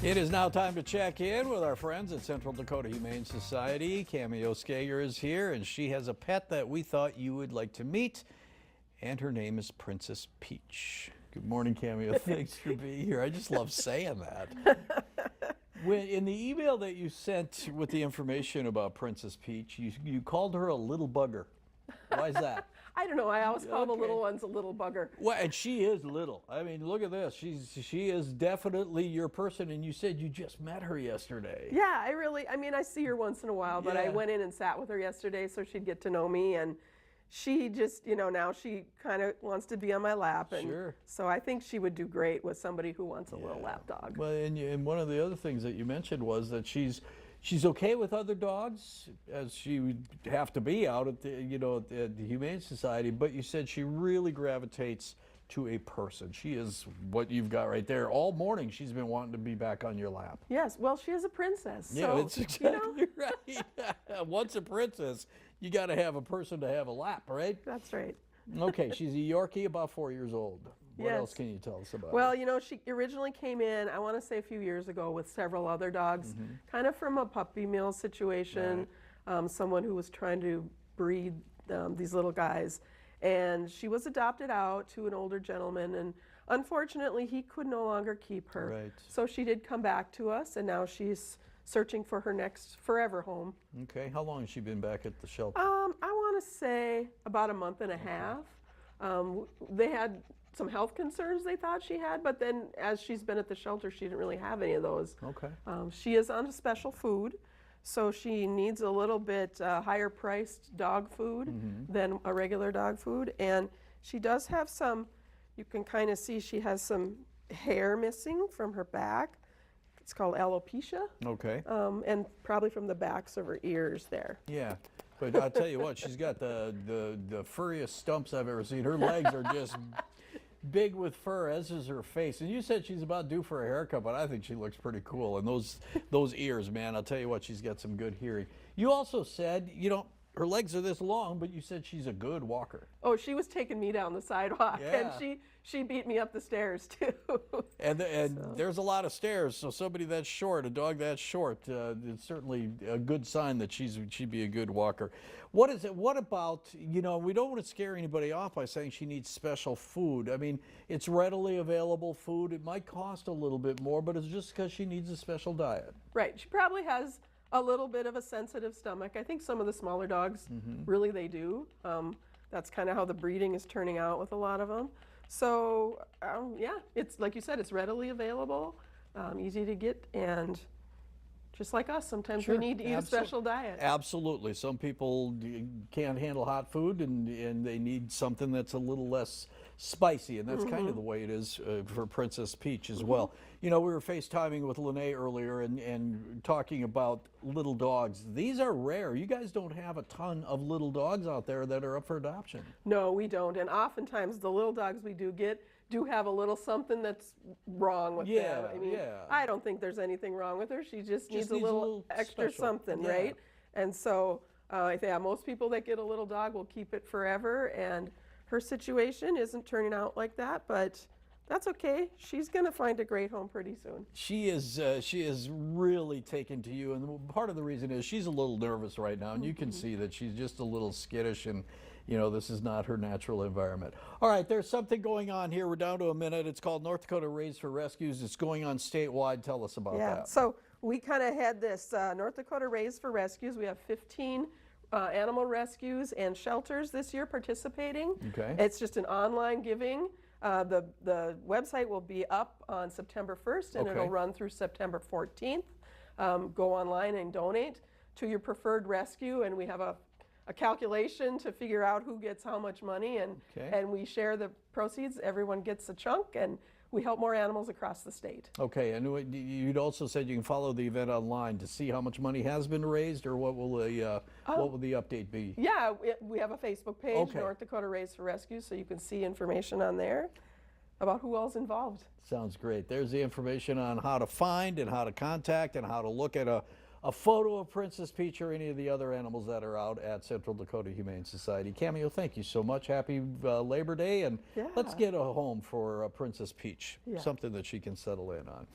It is now time to check in with our friends at Central Dakota Humane Society. Cameo Skager is here, and she has a pet that we thought you would like to meet, and her name is Princess Peach. Good morning, Cameo. Thanks for being here. I just love saying that. In the email that you sent with the information about Princess Peach, you called her a little bugger. Why is that? I don't know. I always call the little ones a little bugger. Well, and she is little. I mean, look at this. She is definitely your person, and you said you just met her yesterday. Yeah, I mean, I see her once in a while, but I went in and sat with her yesterday so she'd get to know me, and she just, now she kind of wants to be on my lap, and so I think she would do great with somebody who wants a little lap dog. Well, and one of the other things that you mentioned was that she's okay with other dogs, as she would have to be out at the, at the Humane Society, but you said she really gravitates to a person. She is what you've got right there. All morning she's been wanting to be back on your lap. Yes, well, she is a princess. Yeah, so, that's exactly right. Once a princess, you got to have a person to have a lap, right? That's right. Okay, she's a Yorkie, about 4 years old. What else can you tell us about her? Well, she originally came in, I want to say a few years ago, with several other dogs, kind of from a puppy mill situation, someone who was trying to breed these little guys. And she was adopted out to an older gentleman, and unfortunately he could no longer keep her. Right. So she did come back to us, and now she's searching for her next forever home. Okay, how long has she been back at the shelter? I want to say about a month and a half. They had some health concerns they thought she had, but then as she's been at the shelter, she didn't really have any of those. Okay. She is on a special food, so she needs a little bit higher priced dog food than a regular dog food, and she does have some, you can kind of see she has some hair missing from her back. It's called alopecia. Okay. And probably from the backs of her ears there. Yeah. But I'll tell you what, she's got the furriest stumps I've ever seen. Her legs are just big with fur, as is her face. And you said she's about due for a haircut, but I think she looks pretty cool. And those ears, man, I'll tell you what, she's got some good hearing. You also said, her legs are this long, but you said she's a good walker. Oh, she was taking me down the sidewalk, and she beat me up the stairs too. And there's a lot of stairs, so somebody that's short, a dog that's short, it's certainly a good sign that she'd be a good walker. What is it? What about, we don't want to scare anybody off by saying she needs special food. I mean, it's readily available food. It might cost a little bit more, but it's just because she needs a special diet. Right. She probably has a little bit of a sensitive stomach. I think some of the smaller dogs, really they do. That's kind of how the breeding is turning out with a lot of them. So, yeah, it's like you said, it's readily available, easy to get, and just like us, sometimes we need to eat a special diet. Absolutely. Some people can't handle hot food, and they need something that's a little less spicy, and that's kind of the way it is for Princess Peach as well. We were FaceTiming with Lene earlier and talking about little dogs. These are rare. You guys don't have a ton of little dogs out there that are up for adoption. No, we don't. And oftentimes the little dogs we do get do have a little something that's wrong with them. I mean, I don't think there's anything wrong with her. She just needs a little extra something, right? And so, yeah, most people that get a little dog will keep it forever, and her situation isn't turning out like that, but that's okay. She's going to find a great home pretty soon. She is really taken to you, and part of the reason is she's a little nervous right now, and you can see that she's just a little skittish, and this is not her natural environment. All right, there's something going on here. We're down to a minute. It's called North Dakota Raised for Rescues. It's going on statewide. Tell us about that. So we kind of had this North Dakota Raised for Rescues. We have 15 animal rescues and shelters this year participating. Okay. It's just an online giving. The website will be up on September 1st, and it'll run through September 14th. Go online and donate to your preferred rescue, and we have a calculation to figure out who gets how much money, and we share the proceeds. Everyone gets a chunk, and we help more animals across the state. Okay, and you'd also said you can follow the event online to see how much money has been raised, or what will the update be? Yeah, we have a Facebook page, North Dakota Raised for Rescue, so you can see information on there about who all's involved. Sounds great. There's the information on how to find and how to contact and how to look at a photo of Princess Peach or any of the other animals that are out at Central Dakota Humane Society. Cameo, thank you so much. Happy Labor Day, and let's get a home for Princess Peach, something that she can settle in on.